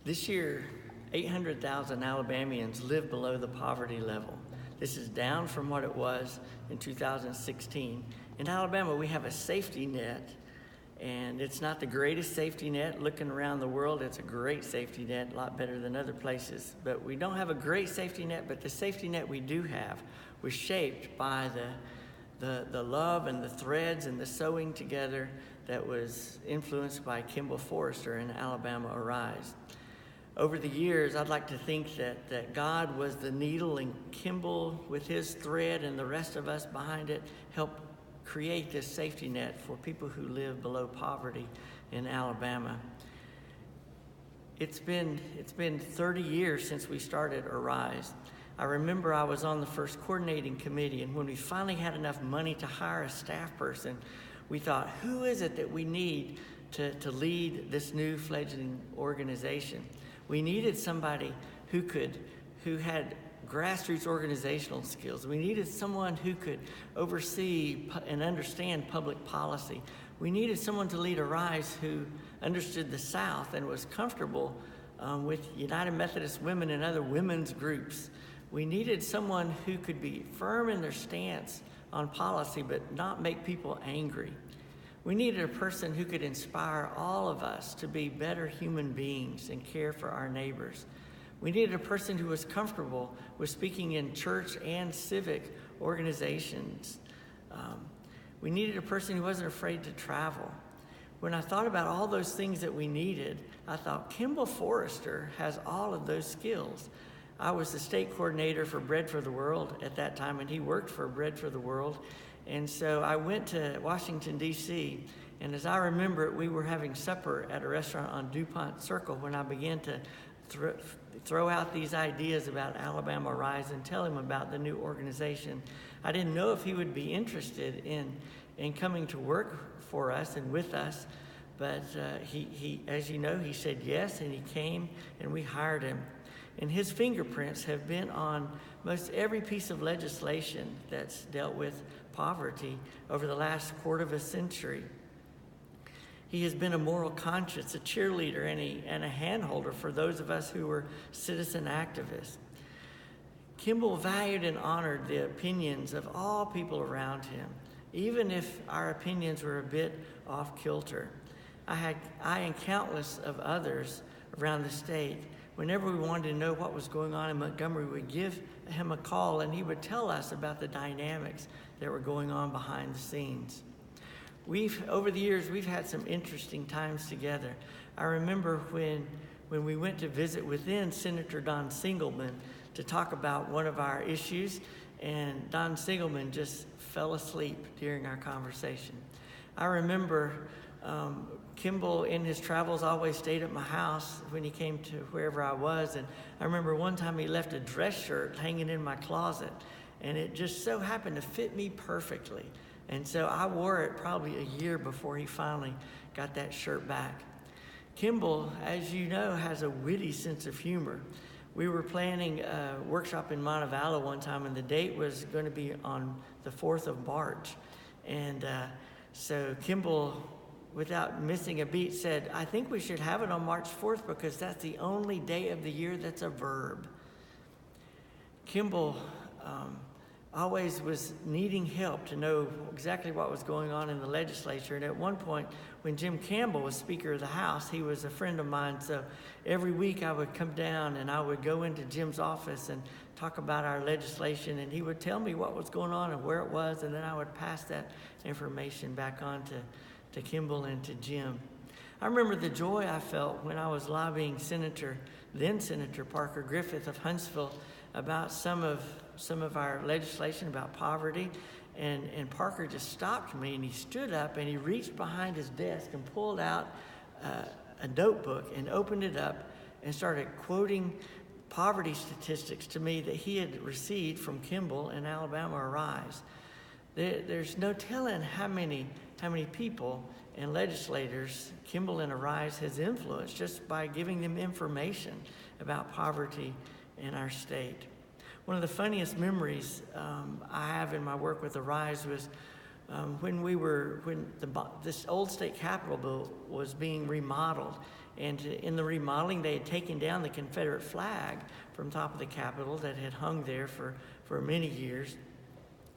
This year, 800,000 Alabamians live below the poverty level. This is down from what it was in 2016. In Alabama, we have a safety net, and it's not the greatest safety net. Looking around the world, it's a great safety net, a lot better than other places. But we don't have a great safety net, but the safety net we do have was shaped by the love and the threads and the sewing together that was influenced by Kimball Forrester in Alabama Arise. Over the years, I'd like to think that God was the needle, and Kimball, with his thread and the rest of us behind it, helped create this safety net for people who live below poverty in Alabama. It's been 30 years since we started Arise. I remember I was on the first coordinating committee, and when we finally had enough money to hire a staff person, we thought, who is it that we need to lead this new fledgling organization? We needed somebody who had grassroots organizational skills. We needed someone who could oversee and understand public policy. We needed someone to lead Arise who understood the South and was comfortable with United Methodist Women and other women's groups. We needed someone who could be firm in their stance on policy but not make people angry. We needed a person who could inspire all of us to be better human beings and care for our neighbors. We needed a person who was comfortable with speaking in church and civic organizations. We needed a person who wasn't afraid to travel. When I thought about all those things that we needed, I thought Kimball Forrester has all of those skills. I was the state coordinator for Bread for the World at that time, and he worked for Bread for the World. And so I went to Washington, D.C., and as I remember it, we were having supper at a restaurant on DuPont Circle when I began to throw out these ideas about Alabama Rise and tell him about the new organization. I didn't know if he would be interested in coming to work for us and with us, but he, as you know, he said yes, and he came, and we hired him. And his fingerprints have been on most every piece of legislation that's dealt with poverty over the last quarter of a century. He has been a moral conscience, a cheerleader, and a handholder for those of us who were citizen activists. Kimball valued and honored the opinions of all people around him, even if our opinions were a bit off kilter. I and countless of others around the state, whenever we wanted to know what was going on in Montgomery, we would give him a call, and he would tell us about the dynamics that were going on behind the scenes. Over the years, we've had some interesting times together. I remember when we went to visit within Senator Don Singelman to talk about one of our issues, and Don Singelman just fell asleep during our conversation. I remember Kimball, in his travels, always stayed at my house when he came to wherever I was, and I remember one time he left a dress shirt hanging in my closet, and it just so happened to fit me perfectly. And so I wore it probably a year before he finally got that shirt back. Kimball, as you know, has a witty sense of humor. We were planning a workshop in Montevallo one time, and the date was going to be on the 4th of March. And so Kimball, without missing a beat, said, I think we should have it on March 4th because that's the only day of the year that's a verb. Kimball always was needing help to know exactly what was going on in the legislature. And at one point, when Jim Campbell was Speaker of the House, he was a friend of mine. So every week I would come down and I would go into Jim's office and talk about our legislation. And he would tell me what was going on and where it was. And then I would pass that information back on to Kimball and to Jim. I remember the joy I felt when I was lobbying then Senator Parker Griffith of Huntsville about some of our legislation about poverty, and Parker just stopped me, and he stood up and he reached behind his desk and pulled out a notebook and opened it up and started quoting poverty statistics to me that he had received from Kimball and Alabama Arise. There's no telling how many people and legislators Kimball and Arise has influenced just by giving them information about poverty in our state. One of the funniest memories I have in my work with Arise was when this old state capitol building was being remodeled, And in the remodeling, they had taken down the Confederate flag from top of the Capitol that had hung there for many years.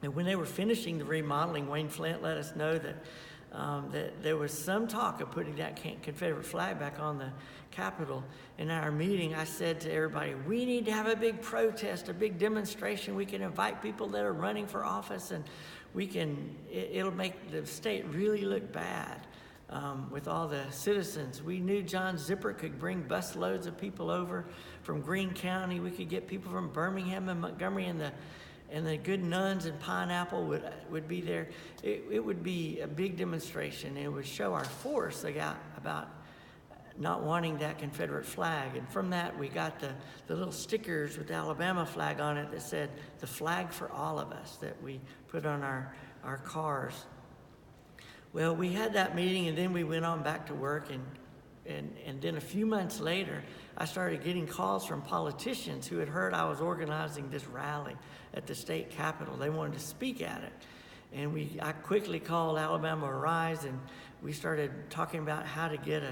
And when they were finishing the remodeling, Wayne Flint let us know that there was some talk of putting that Confederate flag back on the Capitol. In our meeting, I said to everybody, we need to have a big protest, a big demonstration. We can invite people that are running for office, and it'll make the state really look bad with all the citizens. We knew John Zipper could bring busloads of people over from Greene County. We could get people from Birmingham and Montgomery, and the good nuns in Pineapple would be there. It would be a big demonstration, and it would show our force about not wanting that Confederate flag. And from that, we got the little stickers with the Alabama flag on it that said, "The flag for all of us," that we put on our cars. Well, we had that meeting, and then we went on back to work, and then a few months later, I started getting calls from politicians who had heard I was organizing this rally at the state capitol. They wanted to speak at it. And I quickly called Alabama Arise, and we started talking about how to get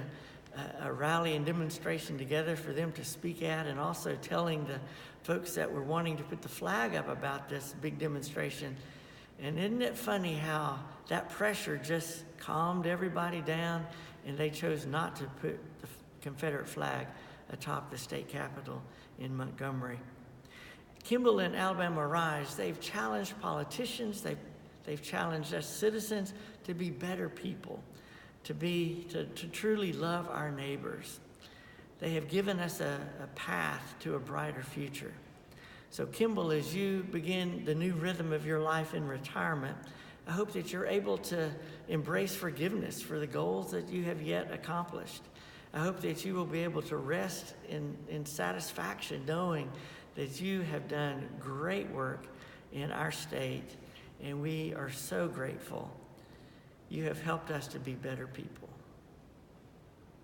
a rally and demonstration together for them to speak at, and also telling the folks that were wanting to put the flag up about this big demonstration. And isn't it funny how that pressure just calmed everybody down, and they chose not to put the Confederate flag atop the state capitol in Montgomery. Kimball and Alabama Arise, they've challenged politicians, they've challenged us citizens to be better people, to truly love our neighbors. They have given us a path to a brighter future. So Kimball, as you begin the new rhythm of your life in retirement, I hope that you're able to embrace forgiveness for the goals that you have yet accomplished. I hope that you will be able to rest in satisfaction, knowing that you have done great work in our state, and we are so grateful. You have helped us to be better people.